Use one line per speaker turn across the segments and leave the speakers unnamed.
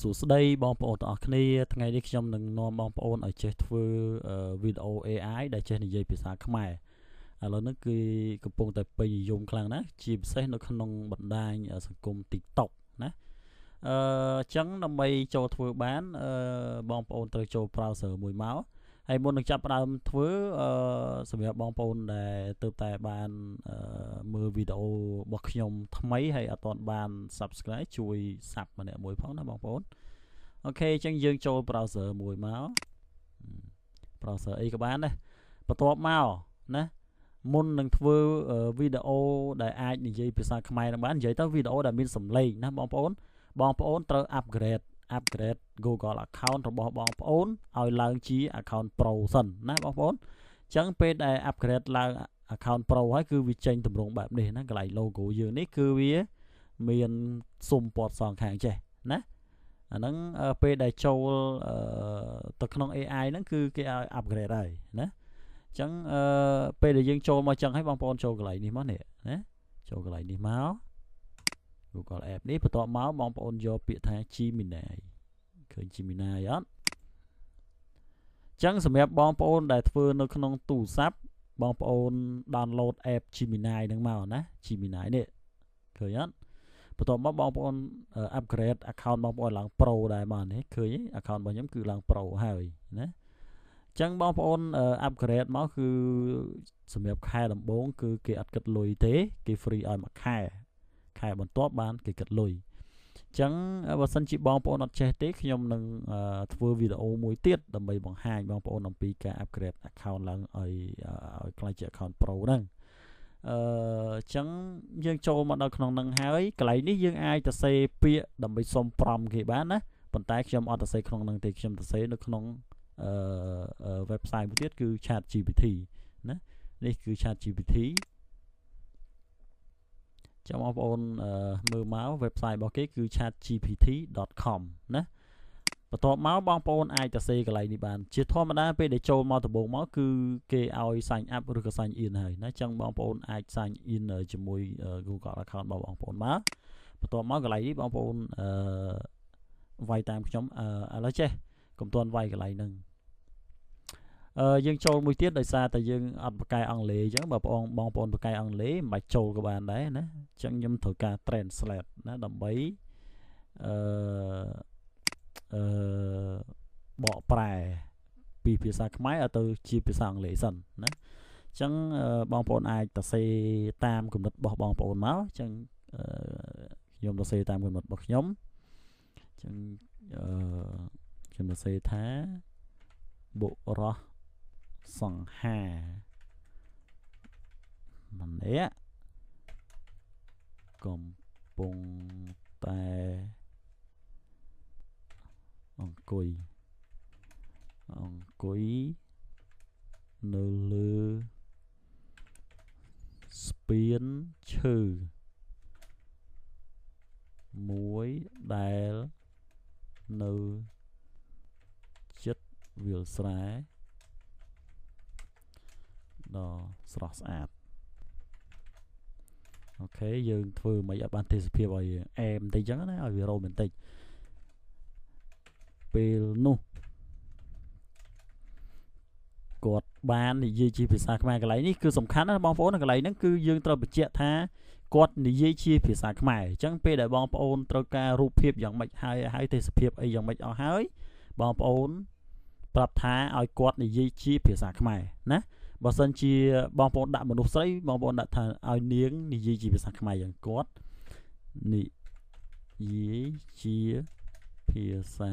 សួស្តីបងប្អូនទាំងអស់គ្នាថ្ងៃនេះខ្ញុំនឹងនាំបងប្អូនឲ្យចេះធ្វើវីដេអូ AI ដែលចេះនិយាយភាសាខ្មែរឥឡូវនេះគឺកំពុងតែពេញនិយមខ្លាំងណាស់ជាពិសេសនៅក្នុងបណ្ដាញសង្គម TikTok ណាអញ្ចឹងដើម្បីចូលធ្វើបានបងប្អូនត្រូវចូល browser មួយមកហើយមុននឹងចាប់ផ្ដើមធ្វើសម្រាប់បងប្អូនដែលទើបតែបានមើលវីដេអូរបស់ខ្ញុំថ្មីហើយអត់ទាន់បាន Subscribe ជួយ Sub ម្នាក់មួយផងណាបងប្អូនអូខេអញ្ចឹងយើងចូល browser មួយមក browser អីក៏បានដែរបន្ទាប់មកណាមុននឹងធ្វើវីដេអូដែលអាចនិយាយភាសាខ្មែរនឹងបាននិយាយទៅវីដេអូដែលមានសំឡេងណាបងប្អូនត្រូវ upgrade Google account របស់បងប្អូនឲ្យឡើងជា account Pro សិនណាបងប្អូនអញ្ចឹងពេលដែល upgrade ឡើង account Pro ហើយគឺវាចេញទម្រង់បែបនេះណាកន្លែង logo យើងនេះគឺវាមានស៊ុមពណ៌សងខាងចេះណាអាហ្នឹងពេលដែលចូលទៅក្នុង AI ហ្នឹងគឺគេឲ្យ upgrade ហើយណាអញ្ចឹងពេលដែលយើងចូលមកចឹងហើយបងប្អូនចូលកន្លែងនេះមកនេះណាចូលកន្លែងនេះមក Google App នេះបន្ទាប់មកបងប្អូនយកពាក្យថា Gemini ឃើញ Gemini អត់អញ្ចឹងសម្រាប់បងប្អូនដែលធ្វើនៅក្នុងទូរស័ព្ទបងប្អូន download app Gemini ហ្នឹងមកណា Gemini នេះឃើញអត់បន្ទាប់មកបងប្អូន upgrade account បងប្អូនឡើង Pro ដែរមកនេះឃើញ account របស់ខ្ញុំគឺឡើង Pro ហើយណាអញ្ចឹងបងប្អូន upgrade មកគឺសម្រាប់ខែដំបូងគឺគេអត់គិតលុយទេគេ free ឲ្យមួយខែបន្ទាប់បានគេគិតលុយអញ្ចឹងបើសិនជាបងប្អូនអត់ចេះទេខ្ញុំនឹងធ្វើវីដេអូមួយទៀតដើម្បីបង្ហាញបងប្អូនអំពីការ upgrade account ឡើងឲ្យក្លាយជា account Pro ហ្នឹងអញ្ចឹងយើងចូលមកដល់ក្នុងហ្នឹងហើយកន្លែងនេះយើងអាចទៅសេពាក្យដើម្បីសុំប្រំគេបានណាប៉ុន្តែខ្ញុំអត់ទៅសេក្នុងហ្នឹងទេខ្ញុំទៅសេនៅក្នុងwebsite មួយទៀតគឺ ChatGPT ណានេះគឺ ChatGPT ចាំបងប្អូនមើលមក website របស់គេគឺ chatgpt.com ណាបន្ទាប់មកបងប្អូនអាចទៅសេកន្លែងនេះបានជាធម្មតាពេលដែលចូលមកដំបូងមកគឺគេឲ្យ sign up ឬក៏ sign in ហើយណាអញ្ចឹងបងប្អូនអាច sign in ជាមួយ Google account របស់បងប្អូនមកបន្ទាប់មកកន្លែងនេះបងប្អូនវាយតាមខ្ញុំឥឡូវចេះកុំទាន់វាយកន្លែងហ្នឹងយើងចូលមួយទៀតដោយសារតែយើងអត់បកកែអង់គ្លេសអញ្ចឹងបើបងប្អូនបកកែអង់គ្លេសមិនបាច់ចូលក៏បានដែរណាអញ្ចឹងខ្ញុំត្រូវការ translate ណាដើម្បីបកប្រែពីភាសាខ្មែរទៅជាភាសាអង់គ្លេសសិនណាអញ្ចឹងបងប្អូនអាចទៅសេតាមគំនិតរបស់បងប្អូនមកអញ្ចឹងខ្ញុំទៅសេតាមគំនិតរបស់ខ្ញុំអញ្ចឹងខ្ញុំទៅសេថាបុរសសង្ហាម្នាក់កំពុងតែអង្គុយនៅលើស្ពានឈើមួយដែលនៅជិតវាលស្រែដ៏ស្រស់ស្អាតអូខេយើងធ្វើមិនឲ្យបានទេសភាពឲ្យអែមបន្តិចចឹងណាឲ្យវារ៉ូមែនតិចពេលនោះគាត់បាននិយាយជាភាសាខ្មែរកន្លែងនេះគឺសំខាន់ណាបងប្អូនកន្លែងហ្នឹងគឺយើងត្រូវបញ្ជាក់ថាគាត់និយាយជាភាសាខ្មែរអញ្ចឹងពេលដែលបងប្អូនត្រូវការរូបភាពយ៉ាងម៉េចហើយទេសភាពអីយ៉ាងម៉េចអស់ហើយបងប្អូនប្រាប់ថាឲ្យគាត់និយាយជាភាសាខ្មែរណាបើសិនជាបងប្អូនដាក់មនុស្សស្រីបងប្អូនដាក់ថាឲ្យនាងនិយាយជាភាសាខ្មែរយ៉ាងគាត់និយាយជាភាសា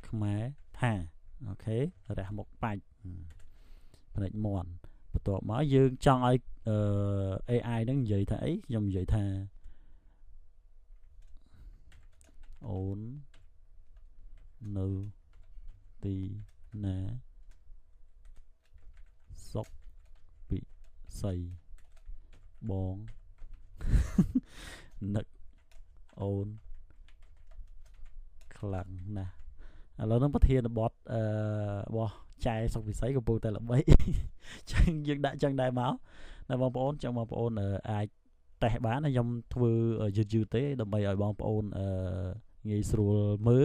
ខ្មែរថាអូខេរះមុខបាច់ភ្នែកមន់បន្ទាប់មកយើងចង់ឲ្យAI ហ្នឹងនិយាយថាអីខ្ញុំនិយាយថាអូននៅទីណាសុកពិសីបងនឹកអូនខ្លាំងណាស់ឥឡូវហ្នឹងប្រធានបទរបស់ចែសុកពិសីកំពុងតែល្បីចឹងយើងដាក់ចឹងដែរមកណាបងប្អូនចឹងបងប្អូនអាចតេស្តបានខ្ញុំធ្វើយឺតទេដើម្បីឲ្យបងប្អូន ងាយស្រួលមើល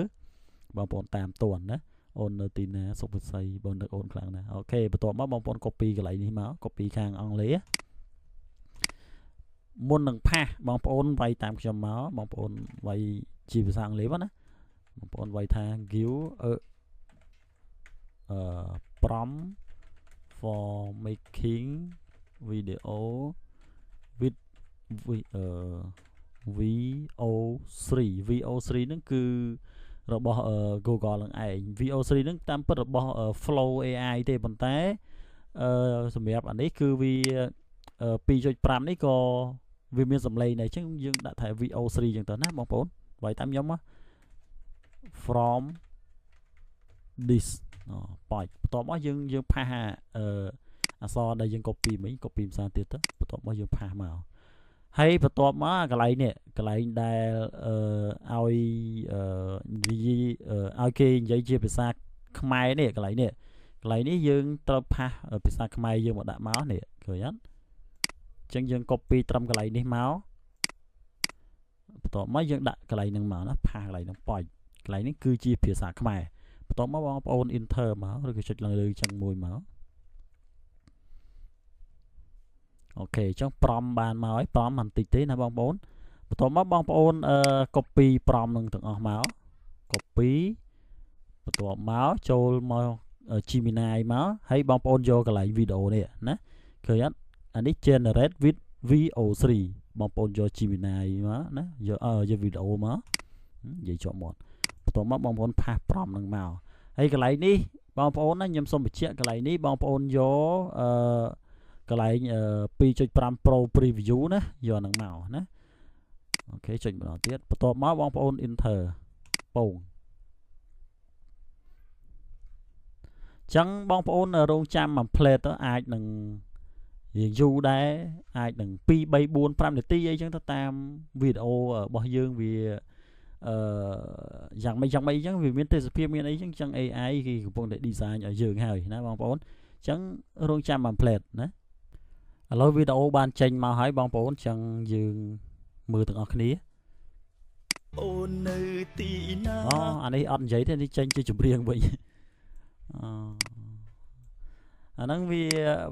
បងប្អូនតាមតន់ណាអូននៅទីណាសុខស័យបងនឹកអូនខ្លាំងណាស់អូខេបន្ទាប់មកបងប្អូន copy កន្លែងនេះមក copy ខាងអង់គ្លេសមុននឹងផាសបងប្អូនវាយតាមខ្ញុំមកបងប្អូនវាយជាភាសាអង់គ្លេសណាបងប្អូនវាយថា give prompt for making video with VO3 VO3 ហ្នឹងគឺរបស់ Google នឹងឯង VO3 ហ្នឹងតាមពិតរបស់ Flow AI ទេប៉ុន្តែសម្រាប់អានេះគឺវា 2.5 នេះក៏វាមានសម្លេងដែរអញ្ចឹងយើងដាក់ថា VO3 អញ្ចឹងទៅណាបងប្អូនវាយតាមខ្ញុំមក from this ប៉ាច់បន្ទាប់មកយើងផាសអក្សរដែលយើង copy មិញ copy ភាសាទៀតទៅបន្ទាប់មកយើងផាសមកហើយបន្ទាប់មកកន្លែងនេះកន្លែងដែលឲ្យគេនិយាយជាភាសាខ្មែរនេះកន្លែងនេះយើងត្រូវផាសភាសាខ្មែរយើងមកដាក់មកនេះឃើញអត់អញ្ចឹងយើង copy ត្រឹមកន្លែងនេះមកបន្ទាប់មកយើងដាក់កន្លែងហ្នឹងមកណាផាសកន្លែងហ្នឹងប៉ាច់កន្លែងនេះគឺជាភាសាខ្មែរបន្ទាប់មកបងប្អូន enter មកឬក៏ចុចឡើងលើចឹងមួយមកអូខេអញ្ចឹងប្រមបានមកហើយប្រមមិនតិចទេណាបងប្អូនបន្ទាប់មកបងប្អូនcopy ប្រមនឹងទាំងអស់មក copy បន្ទាប់មកចូលមក Gemini មកហើយបងប្អូនយកកន្លែងវីដេអូនេះណាឃើញអត់អានេះ generate with VO3 បងប្អូនយក Gemini មកណាយកវីដេអូមកនិយាយជាប់មាត់បន្ទាប់មកបងប្អូនផាសប្រមនឹងមកហើយកន្លែងនេះបងប្អូនណាខ្ញុំសូមបញ្ជាក់កន្លែងនេះបងប្អូនយកកន្លែង 2.5 Pro Preview ណាយកហ្នឹងមកណាអូខេចុចម្ដងទៀតបន្ទាប់មកបងប្អូន enter ពងចឹងបងប្អូនរងចាំមួយ plate ទៅអាចនឹងរៀងយូរដែរអាចនឹង2 3 4 5នាទីអីចឹងទៅតាមវីដេអូរបស់យើងវាយ៉ាងម៉េចអញ្ចឹងវាមានទេសភាពមានអីចឹង AI គេកំពុងតែ design ឲ្យយើងហើយណាបងប្អូនចឹងរងចាំមួយ plate ណាឥឡូវវីដេអូបានចេញមកហើយបងប្អូនចឹងយើងមើលទាំងអស់គ្នាអូននៅទីណាអានេះអត់និយាយទេនេះចេញជាចម្រៀងវិញអាហ្នឹងវា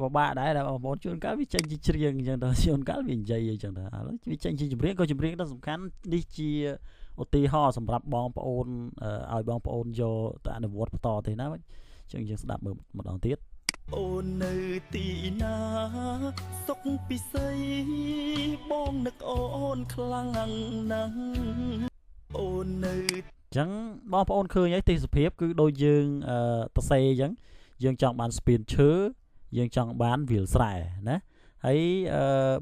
ពិបាកដែរបងប្អូនជួនកាលវាចេញជាច្រៀងអញ្ចឹងទៅជួនកាលវានិយាយអញ្ចឹងទៅឥឡូវវាចេញជាចម្រៀងក៏ចម្រៀងដ៏សំខាន់នេះជាឧទាហរណ៍សម្រាប់បងប្អូនឲ្យបងប្អូនយកទៅអនុវត្តបន្តទេណាអញ្ចឹងយើងស្ដាប់មើលម្ដងទៀតអូននៅទីណាសុខពិសីបងនឹកអូនខ្លាំងណាស់អូននៅចឹងបងប្អូនឃើញហើយទេសភាពគឺដូចយើងតសេអញ្ចឹងយើងចង់បានស្ពានឈើយើងចង់បានវាលស្រែណាហើយ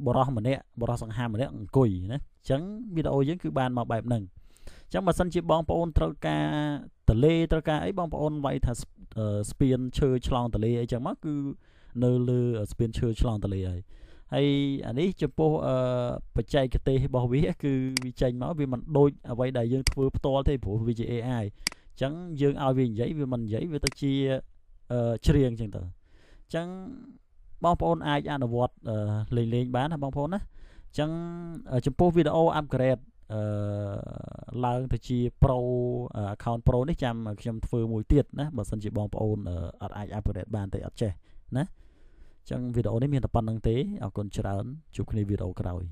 បរោះម្នាក់បរោះសង្ហាម្នាក់អង្គុយណាអញ្ចឹងវីដេអូយើងគឺបានមកបែបហ្នឹងអញ្ចឹងបើសិនជាបងប្អូនត្រូវការតលេត្រូវការអីបងប្អូនវាយថាស្ពានឈើឆ្លងតលេអីចឹងមកគឺនៅលើស្ពានឈើឆ្លងតលេហើយអានេះចំពោះបច្ចេកទេសរបស់វាគឺវាចេញមកវាមិនដូចអ្វីដែលយើងធ្វើផ្ទាល់ទេព្រោះវាជា AI អញ្ចឹងយើងឲ្យវានិយាយវាមិននិយាយវាទៅជាច្រៀងអញ្ចឹងទៅអញ្ចឹងបងប្អូនអាចអនុវត្តលេងបានណាបងប្អូនណាអញ្ចឹងចំពោះវីដេអូ upgrade ឡើងទៅជា Pro account Pro នេះចាំខ្ញុំធ្វើមួយទៀតណាបើសិនជាបងប្អូនអត់អាច upgrade បានទេអត់ចេះណាអញ្ចឹងវីដេអូនេះមានតែប៉ុណ្្នឹងទេអរគុណច្រើនជួបគ្នាវីដេអូក្រោយ